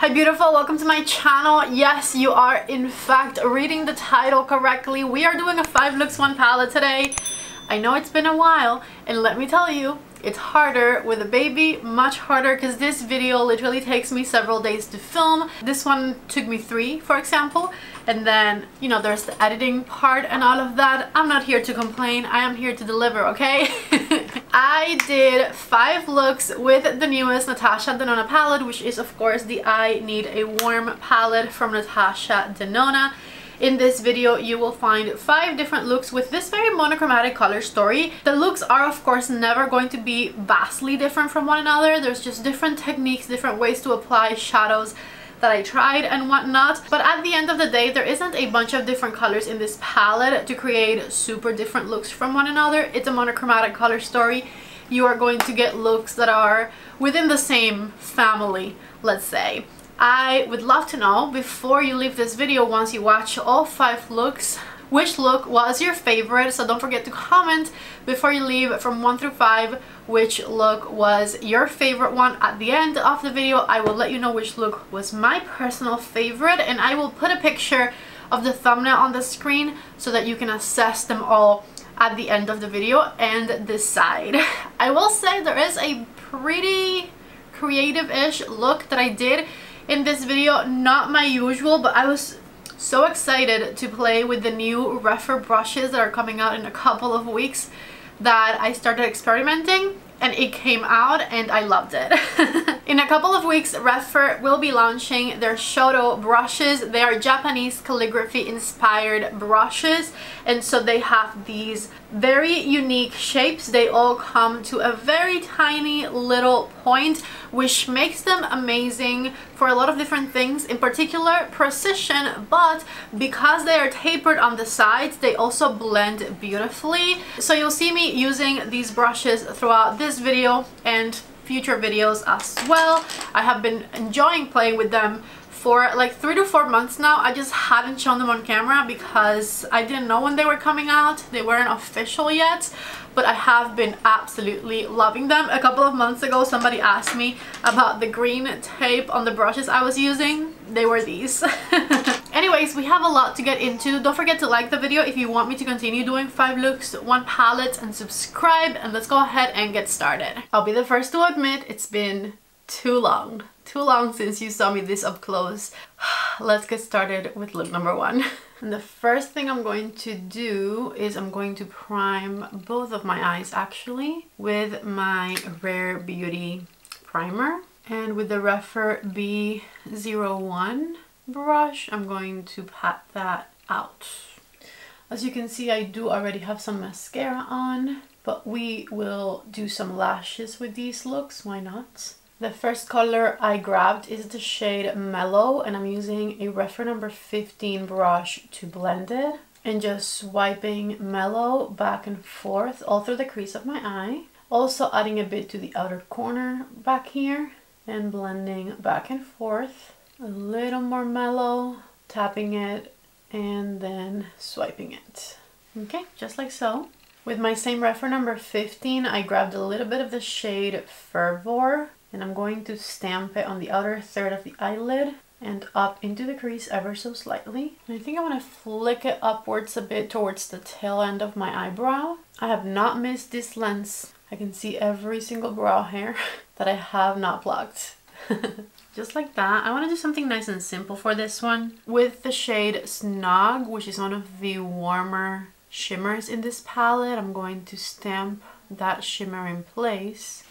Hi beautiful, welcome to my channel. Yes, you are in fact reading the title correctly. We are doing a 5 looks 1 palette today. I know it's been a while, and let me tell you, it's harder with a baby, much harder, because this video literally takes me several days to film. This one took me 3, for example, and then, you know, there's the editing part and all of that. I'm not here to complain, I am here to deliver, okay? I did 5 looks with the newest Natasha Denona palette, which is of course the I Need a Warm palette from Natasha Denona. In this video, you will find 5 different looks with this very monochromatic color story. The looks are of course never going to be vastly different from one another. There's just different techniques, different ways to apply shadows that I tried and whatnot. But at the end of the day, there isn't a bunch of different colors in this palette to create super different looks from one another. It's a monochromatic color story. You are going to get looks that are within the same family, let's say. I would love to know, before you leave this video, once you watch all 5 looks, which look was your favorite. So don't forget to comment before you leave from 1 through 5 which look was your favorite one. At the end of the video, I will let you know which look was my personal favorite, and I will put a picture of the thumbnail on the screen so that you can assess them all at the end of the video and decide. I will say there is a pretty creative-ish look that I did in this video, not my usual, but I was so excited to play with the new Rephr brushes that are coming out in a couple of weeks that I started experimenting, and it came out and I loved it. In a couple of weeks, Rephr will be launching their Shoto brushes. They are Japanese calligraphy inspired brushes, and so they have these very unique shapes. They all come to a very tiny little point, which makes them amazing for a lot of different things, in particular precision, but because they are tapered on the sides, they also blend beautifully. So you'll see me using these brushes throughout this video and future videos as well. I have been enjoying playing with them for like 3 to 4 months now. I just hadn't shown them on camera because I didn't know when they were coming out. They weren't official yet, but I have been absolutely loving them. A couple of months ago, somebody asked me about the green tape on the brushes I was using. They were these. Anyways, we have a lot to get into. Don't forget to like the video if you want me to continue doing 5 looks, 1 palette, and subscribe, and let's go ahead and get started. I'll be the first to admit it's been too long since you saw me this up close. Let's get started with look number 1. And the first thing I'm going to do is I'm going to prime both of my eyes actually with my Rare Beauty primer, and with the Rephr B01 brush I'm going to pat that out. As you can see, I do already have some mascara on, but we will do some lashes with these looks, why not? The first color I grabbed is the shade Mellow, and I'm using a Rephr number 15 brush to blend it, and just swiping Mellow back and forth all through the crease of my eye. Also adding a bit to the outer corner back here and blending back and forth. A little more Mellow, tapping it, and then swiping it. Okay, just like so. With my same Rephr number 15, I grabbed a little bit of the shade Fervor, and I'm going to stamp it on the outer third of the eyelid and up into the crease ever so slightly. And I think I want to flick it upwards a bit towards the tail end of my eyebrow. I have not missed this lens. I can see every single brow hair that I have not plucked. Just like that. I want to do something nice and simple for this one. With the shade Snog, which is one of the warmer shimmers in this palette, I'm going to stamp that shimmer in place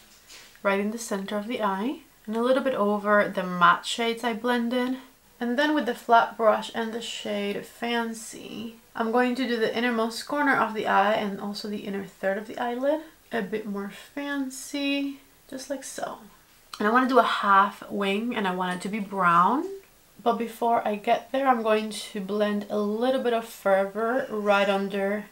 right in the center of the eye and a little bit over the matte shades I blended. And then with the flat brush and the shade Fancy, I'm going to do the innermost corner of the eye and also the inner third of the eyelid. A bit more fancy, just like so. And I want to do a half wing, and I want it to be brown. But before I get there, I'm going to blend a little bit of Fervor right under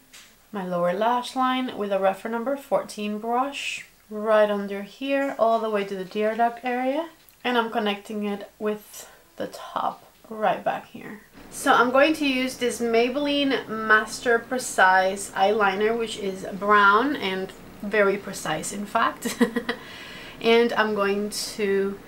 my lower lash line with a Rephr number 14 brush. Right under here, all the way to the tear duct area. And I'm connecting it with the top right back here. So I'm going to use this Maybelline Master Precise eyeliner, which is brown and very precise in fact. And I'm going to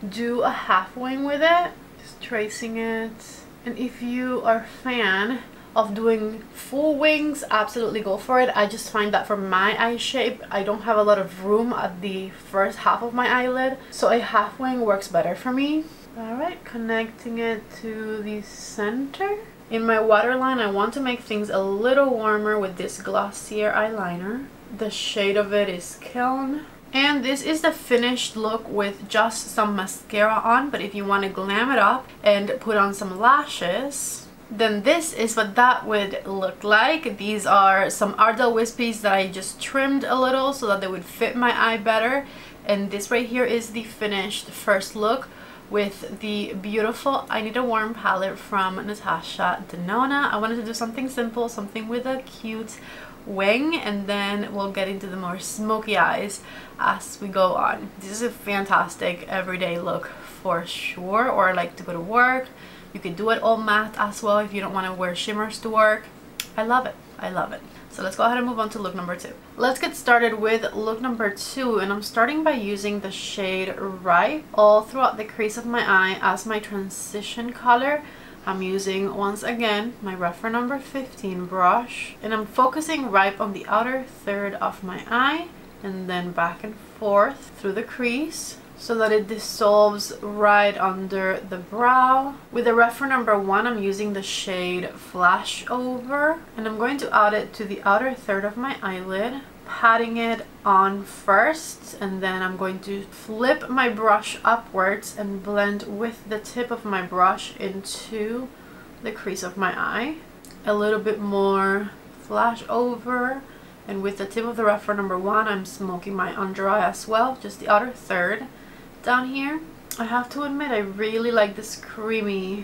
do a half wing with it, just tracing it. And if you are a fan of doing full wings, absolutely go for it. I just find that for my eye shape, I don't have a lot of room at the first half of my eyelid, so a half wing works better for me. All right, connecting it to the center. In my waterline, I want to make things a little warmer with this glossier eyeliner. The shade of it is Kiln. And this is the finished look with just some mascara on, but if you want to glam it up and put on some lashes, then this is what that would look like. These are some Ardell wispies that I just trimmed a little so that they would fit my eye better. And this right here is the finished first look with the beautiful I Need a Warm palette from Natasha Denona. I wanted to do something simple, something with a cute wing, and then we'll get into the more smoky eyes as we go on. This is a fantastic everyday look for sure, or like to go to work. You could do it all matte as well if you don't want to wear shimmers to work. I love it. I love it. So let's go ahead and move on to look number 2. Let's get started with look number 2, and I'm starting by using the shade Ripe all throughout the crease of my eye as my transition color. I'm using, once again, my Rephr number 15 brush, and I'm focusing Ripe on the outer third of my eye and then back and forth through the crease so that it dissolves right under the brow. With the Rephr number 1, I'm using the shade Flash Over, and I'm going to add it to the outer third of my eyelid, patting it on first, and then I'm going to flip my brush upwards and blend with the tip of my brush into the crease of my eye. A little bit more Flash Over, and with the tip of the Rephr number 1, I'm smoking my under eye as well, just the outer third down here. I have to admit, I really like this creamy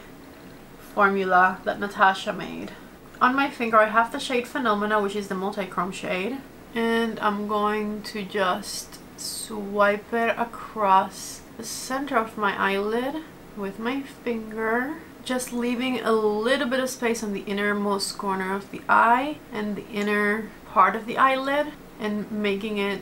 formula that Natasha made. On my finger, I have the shade Phenomena, which is the multi-chrome shade, and I'm going to just swipe it across the center of my eyelid with my finger, just leaving a little bit of space on the innermost corner of the eye and the inner part of the eyelid, and making it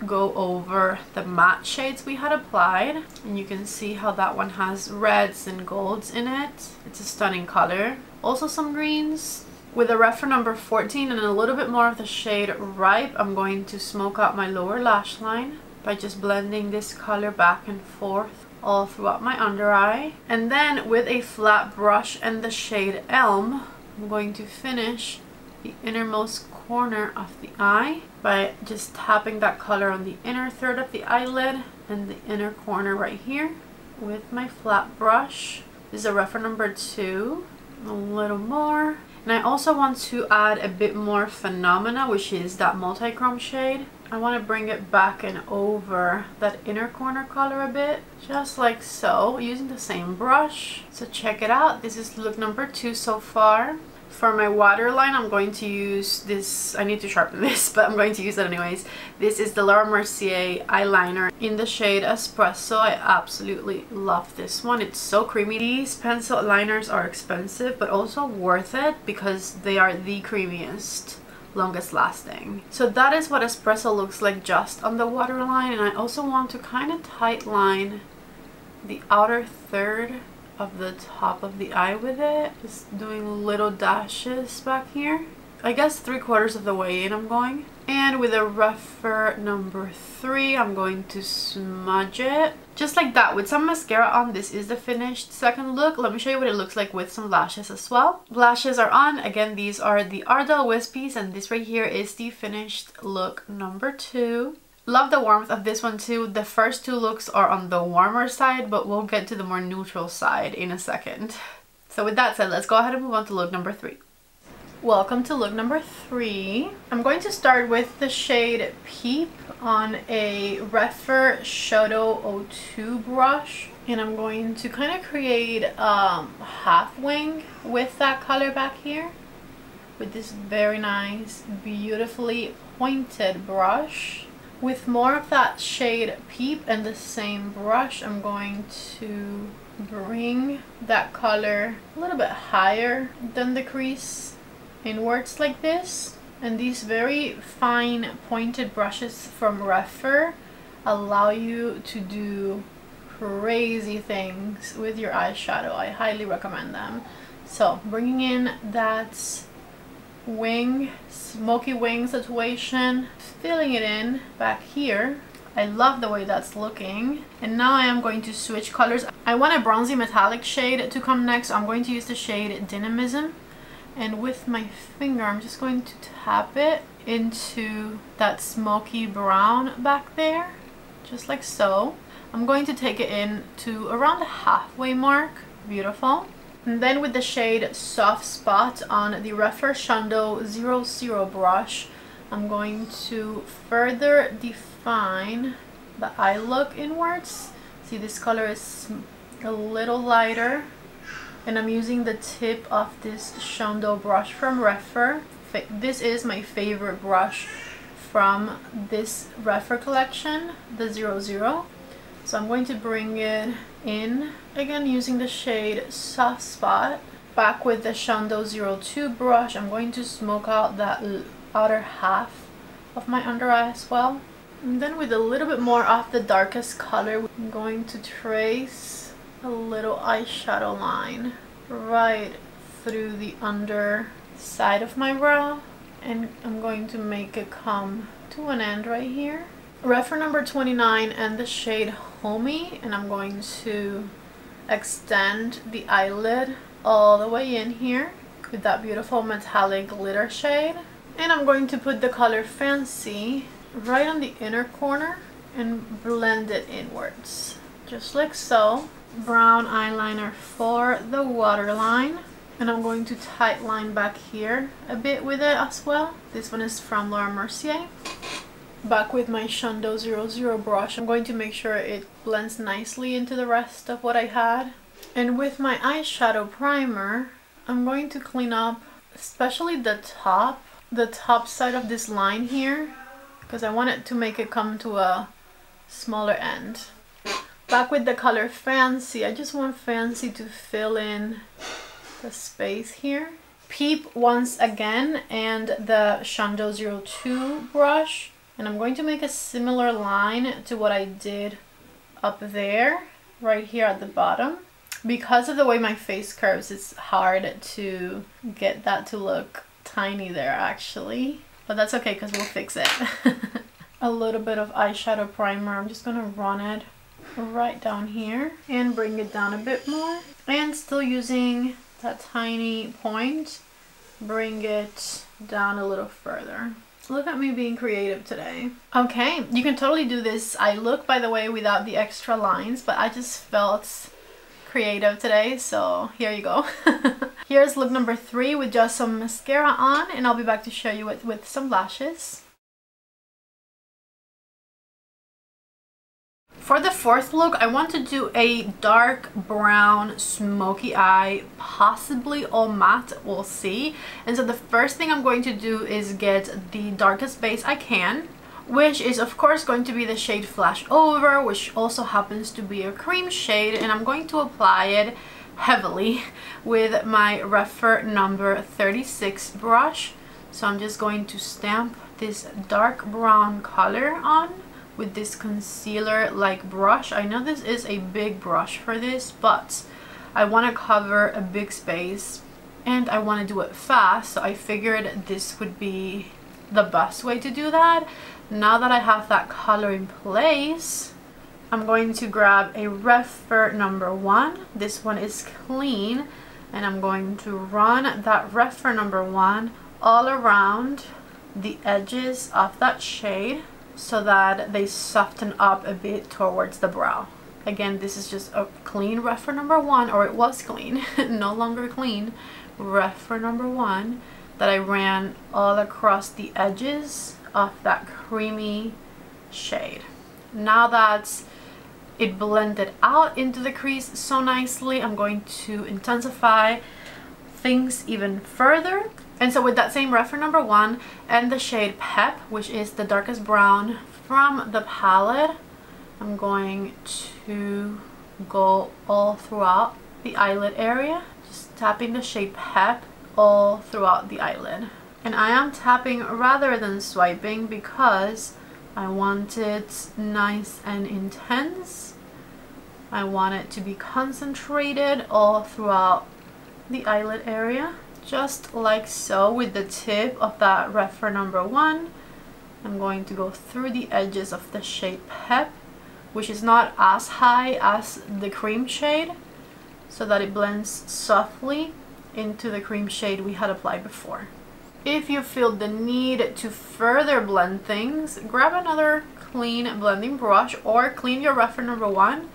go over the matte shades we had applied. And you can see how that one has reds and golds in it. It's a stunning color. Also some greens. With the Rephr number 14 and a little bit more of the shade Ripe, I'm going to smoke out my lower lash line by just blending this color back and forth all throughout my under eye. And then with a flat brush and the shade Elm, I'm going to finish the innermost corner of the eye by just tapping that color on the inner third of the eyelid and the inner corner right here with my flat brush. This is a Rephr number 2, a little more. And I also want to add a bit more Phenomena, which is that multi-chrome shade. I want to bring it back and over that inner corner color a bit, just like so, using the same brush. So check it out. This is look number 2 so far. For my waterline, I'm going to use this. I need to sharpen this, but I'm going to use it anyways. This is the Laura Mercier eyeliner in the shade Espresso. I absolutely love this one. It's so creamy. These pencil liners are expensive, but also worth it because they are the creamiest, longest lasting. So that is what Espresso looks like just on the waterline. And I also want to kind of tight line the outer third of the top of the eye with it, just doing little dashes back here. I guess 3/4 of the way in I'm going. And with a Rephr number 3, I'm going to smudge it just like that with some mascara on. This is the finished second look. Let me show you what it looks like with some lashes as well. Lashes are on. Again, these are the Ardell wispies, and this right here is the finished look number 2. Love the warmth of this one too. The first 2 looks are on the warmer side, but we'll get to the more neutral side in a second. So with that said, let's go ahead and move on to look number 3. Welcome to look number 3. I'm going to start with the shade Peep on a Rephr Shadow 02 brush, and I'm going to kind of create a half wing with that color back here with this very nice, beautifully pointed brush. With more of that shade Peep and the same brush, I'm going to bring that color a little bit higher than the crease, inwards like this. And these very fine pointed brushes from Rephr allow you to do crazy things with your eyeshadow. I highly recommend them. So bringing in that wing, smoky wing situation, filling it in back here. I love the way that's looking. And now I am going to switch colors. I want a bronzy metallic shade to come next, so I'm going to use the shade Dynamism. And with my finger, I'm just going to tap it into that smoky brown back there, just like so. I'm going to take it in to around the halfway mark. Beautiful. And then with the shade Soft Spot on the Rephr Shundo 00 brush, I'm going to further define the eye look inwards. See, this color is a little lighter. And I'm using the tip of this Shundo brush from Rephr. This is my favorite brush from this Rephr collection, the 00. So I'm going to bring it in, again using the shade Soft Spot. Back with the Shundo 02 brush, I'm going to smoke out that outer half of my under eye as well. And then with a little bit more of the darkest color, I'm going to trace a little eyeshadow line right through the under side of my brow, and I'm going to make it come to an end right here. Rephr number 29 and the shade Homey, and I'm going to extend the eyelid all the way in here with that beautiful metallic glitter shade. And I'm going to put the color Fancy right on the inner corner and blend it inwards, just like so. Brown eyeliner for the waterline, and I'm going to tight line back here a bit with it as well. This one is from Laura Mercier. Back with my Shundo 00 brush, I'm going to make sure it blends nicely into the rest of what I had. And with my eyeshadow primer, I'm going to clean up especially the top side of this line here, because I want it to make it come to a smaller end. Back with the color Fancy, I just want Fancy to fill in the space here. Peep once again and the Shundo 02 brush, and I'm going to make a similar line to what I did up there, right here at the bottom. Because of the way my face curves, it's hard to get that to look tiny there actually, but that's okay because we'll fix it. A little bit of eyeshadow primer, I'm just gonna run it right down here and bring it down a bit more, and still using that tiny point, bring it down a little further. Look at me being creative today. Okay, you can totally do this eye look, by the way, without the extra lines, but I just felt creative today, so here you go. Here's look number 3 with just some mascara on, and I'll be back to show you it with some lashes. For the fourth look, I want to do a dark brown smoky eye, possibly all matte, we'll see. And so the first thing I'm going to do is get the darkest base I can, which is of course going to be the shade Flash Over, which also happens to be a cream shade, and I'm going to apply it heavily with my Rephr number 36 brush. So I'm just going to stamp this dark brown color on with this concealer like brush. I know this is a big brush for this, but I want to cover a big space and I want to do it fast, so I figured this would be the best way to do that. Now that I have that color in place, I'm going to grab a Rephr number 1. This one is clean, and I'm going to run that Rephr number 1 all around the edges of that shade so that they soften up a bit towards the brow. Again, this is just a clean Rephr number 1, or it was clean, no longer clean, Rephr number 1 that I ran all across the edges of that creamy shade. Now that it blended out into the crease so nicely, I'm going to intensify things even further. And so with that same Rephr number 1 and the shade Pep, which is the darkest brown from the palette, I'm going to go all throughout the eyelid area, just tapping the shade Pep all throughout the eyelid. And I am tapping rather than swiping because I want it nice and intense I want it to be concentrated all throughout the eyelid area, just like so. With the tip of that Rephr #1, I'm going to go through the edges of the shade Pep, which is not as high as the cream shade, so that it blends softly into the cream shade we had applied before. If you feel the need to further blend things, grab another clean blending brush or clean your Rephr #1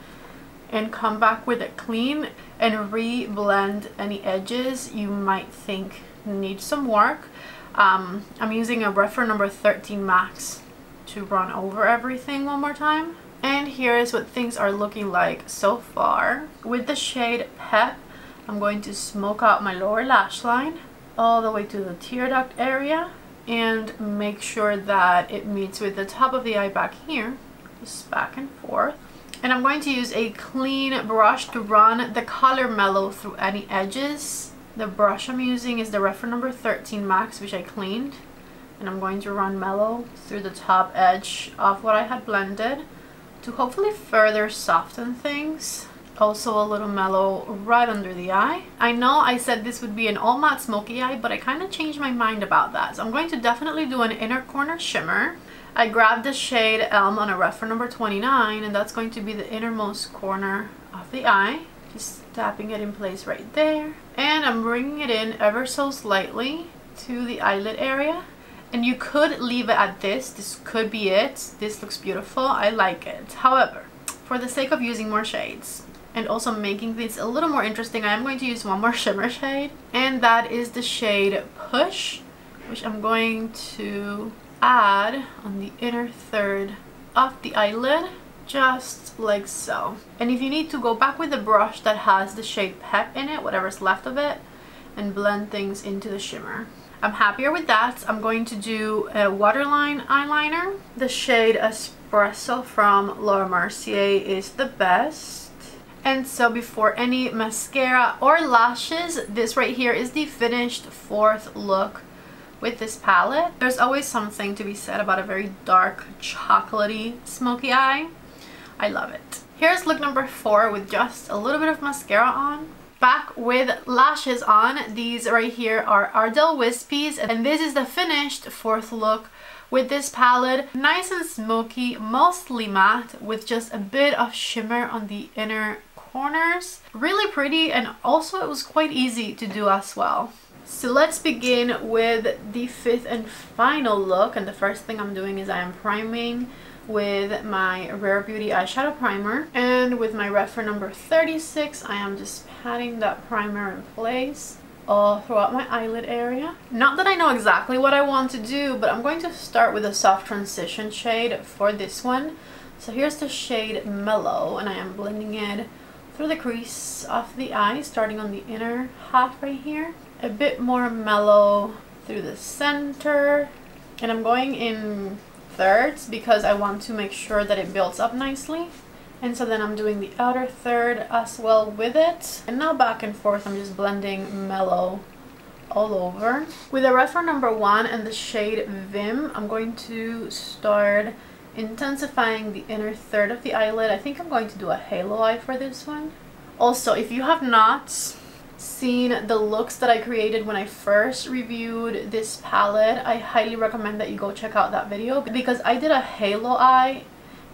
and come back with it clean and re-blend any edges you might think need some work. I'm using a Rephr #13 Max to run over everything one more time. And here's what things are looking like so far. With the shade Pep, I'm going to smoke out my lower lash line all the way to the tear duct area and make sure that it meets with the top of the eye back here, just back and forth. And I'm going to use a clean brush to run the color mellow through any edges. The brush I'm using is the Rephr #13 Max, which I cleaned, and I'm going to run mellow through the top edge of what I had blended to hopefully further soften things. Also a little mellow right under the eye. I know I said this would be an all matte smoky eye, but I kind of changed my mind about that. So I'm going to definitely do an inner corner shimmer. I grabbed the shade Elm on a Rephr #29, and that's going to be the innermost corner of the eye. Just tapping it in place right there. And I'm bringing it in ever so slightly to the eyelid area. And you could leave it at this. This could be it. This looks beautiful. I like it. However, for the sake of using more shades and also making things a little more interesting, I am going to use one more shimmer shade. And that is the shade Push, which I'm going to add on the inner third of the eyelid, just like so. And if you need to, go back with the brush that has the shade Pep in it, whatever's left of it, and blend things into the shimmer. I'm happier with that. I'm going to do a waterline eyeliner. The shade Espresso from Laura Mercier is the best. And so before any mascara or lashes, this right here is the finished fourth look with this palette. There's always something to be said about a very dark, chocolatey, smoky eye. I love it. Here's look number 4 with just a little bit of mascara on. Back with lashes on. These right here are Ardell Wispies, and this is the finished fourth look with this palette. Nice and smoky, mostly matte, with just a bit of shimmer on the inner corners. Really pretty, and also it was quite easy to do as well. So let's begin with the 5th and final look, and the first thing I'm doing is I am priming with my Rare Beauty eyeshadow primer, and with my Rephr #36 I am just patting that primer in place all throughout my eyelid area. Not that I know exactly what I want to do, but I'm going to start with a soft transition shade for this one. So here's the shade Mellow, and I am blending it through the crease of the eye, starting on the inner half right here. A bit more mellow through the center, and I'm going in thirds because I want to make sure that it builds up nicely. And so then I'm doing the outer third as well with it. And now back and forth, I'm just blending mellow all over. With the Rephr #1 and the shade Vim, I'm going to start intensifying the inner third of the eyelid. I think I'm going to do a halo eye for this one. Also, if you have not seen the looks that I created when I first reviewed this palette, I highly recommend that you go check out that video, because I did a halo eye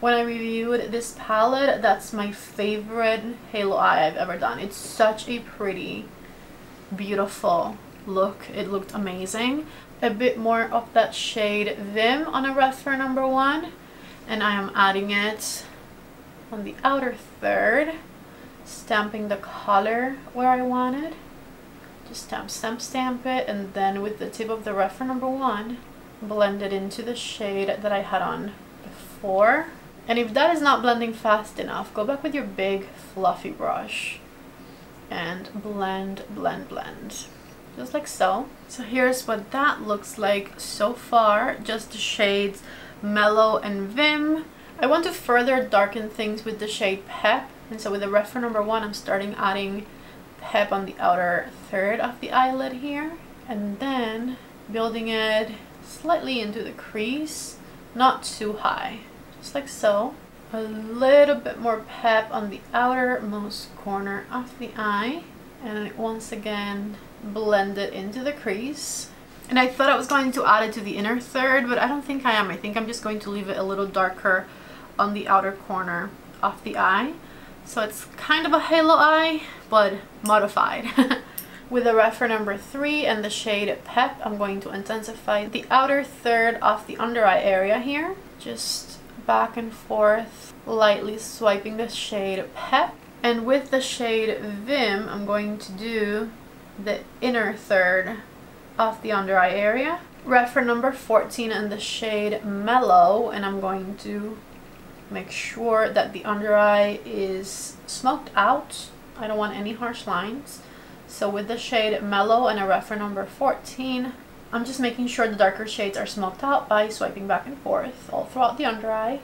when I reviewed this palette. That's my favorite halo eye I've ever done. It's such a pretty, beautiful look. It looked amazing. A bit more of that shade Vim on a Rephr #1, and I am adding it on the outer third, stamping the color where I want it. Just stamp it, and then with the tip of the Rephr #1, blend it into the shade that I had on before. And if that is not blending fast enough, go back with your big fluffy brush and blend, just like so. So here's what that looks like so far, just the shades Mellow and Vim. I want to further darken things with the shade Pep, and so with the Rephr #1, I'm starting adding Pep on the outer third of the eyelid here, and then building it slightly into the crease, not too high, just like so. a little bit more pep on the outermost corner of the eye, and once again blend it into the crease. And I thought I was going to add it to the inner third, but I don't think I am. I think I'm just going to leave it a little darker on the outer corner of the eye. So it's kind of a halo eye, but modified. With the Rephr number 3 and the shade Pep, I'm going to intensify the outer third of the under eye area here. Just back and forth, lightly swiping the shade Pep. And with the shade Vim, I'm going to do the inner third of the under eye area. Rephr number 14 and the shade Mellow, and I'm going to make sure that the under eye is smoked out. I don't want any harsh lines. So with the shade Mellow and a Rephr number 14, I'm just making sure the darker shades are smoked out by swiping back and forth all throughout the under eye.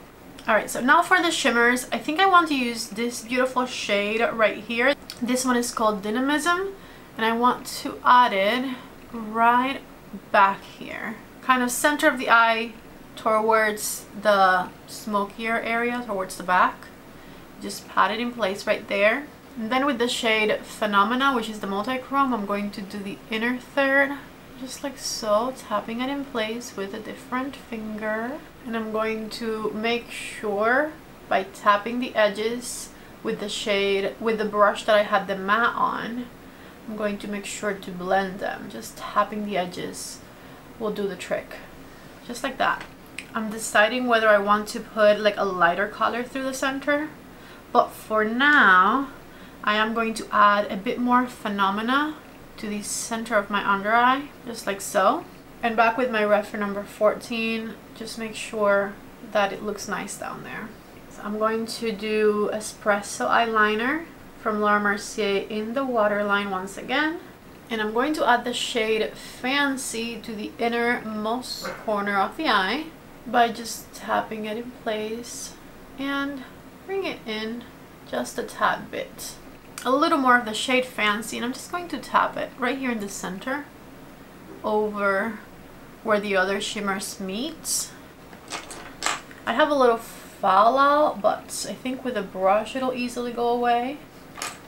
Alright, so now for the shimmers, I think I want to use this beautiful shade right here. This one is called Dynamism, and I want to add it right back here. Kind of center of the eye towards the smokier area, towards the back. Just pat it in place right there. And then with the shade Phenomena, which is the multi-chrome, I'm going to do the inner third, just like so, tapping it in place with a different finger. And I'm going to make sure by tapping the edges with the shade, with the brush that I had the matte on, I'm going to make sure to blend them. Just tapping the edges will do the trick. Just like that. I'm deciding whether I want to put like a lighter color through the center, but for now I am going to add a bit more Phenomena to the center of my under eye, just like so. And back with my Rephr number 14, just make sure that it looks nice down there. So I'm going to do Espresso eyeliner from Laura Mercier in the waterline once again. And I'm going to add the shade Fancy to the innermost corner of the eye by just tapping it in place and bring it in just a tad bit. A little more of the shade Fancy, and I'm just going to tap it right here in the center over where the other shimmers meet. I have a little fallout, but I think with a brush it'll easily go away.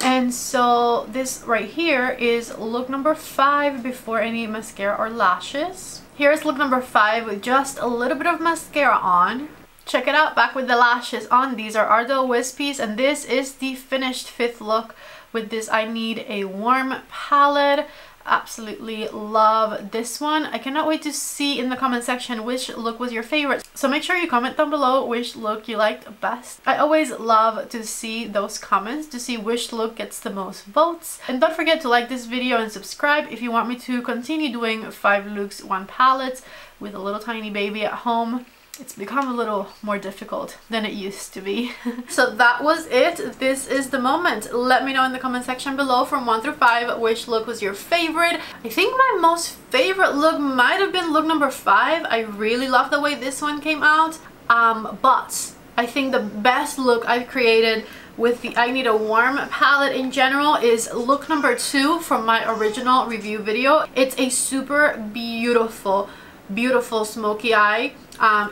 And so this right here is look number 5 before any mascara or lashes. Here's look number 5 with just a little bit of mascara on. Check it out, back with the lashes on. These are Ardell Wispies, and this is the finished 5th look with this I Need a Warm palette. Absolutely love this one. I cannot wait to see in the comment section which look was your favorite. So make sure you comment down below which look you liked best. I always love to see those comments to see which look gets the most votes. And don't forget to like this video and subscribe if you want me to continue doing 5 looks, 1 palette with a little tiny baby at home. It's become a little more difficult than it used to be. So that was it. This is the moment. Let me know in the comment section below from 1 through 5 which look was your favorite. I think my most favorite look might have been look number 5. I really love the way this one came out. But I think the best look I've created with the I Need a Warm palette in general is look number 2 from my original review video. It's a super beautiful smoky eye.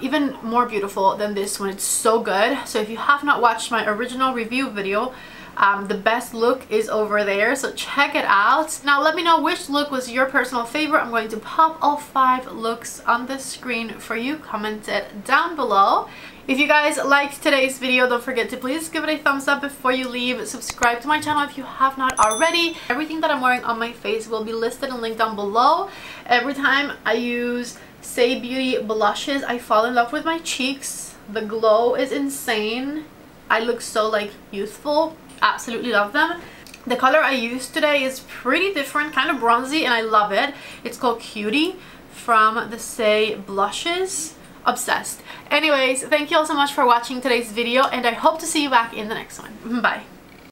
Even more beautiful than this one. It's so good. So if you have not watched my original review video, the best look is over there, so check it out. Now let me know which look was your personal favorite. I'm going to pop all 5 looks on the screen for you. Comment it down below. If you guys liked today's video, don't forget to please give it a thumbs up before you leave. Subscribe to my channel if you have not already. Everything that I'm wearing on my face will be listed and linked down below. Every time I use Say Beauty blushes, I fall in love with my cheeks. The glow is insane. I look so like youthful. Absolutely love them. The color I used today is pretty different, kind of bronzy, and I love it. It's called Cutie from the Say blushes. Obsessed. Anyways, thank you all so much for watching today's video, and I hope to see you back in the next one. Bye.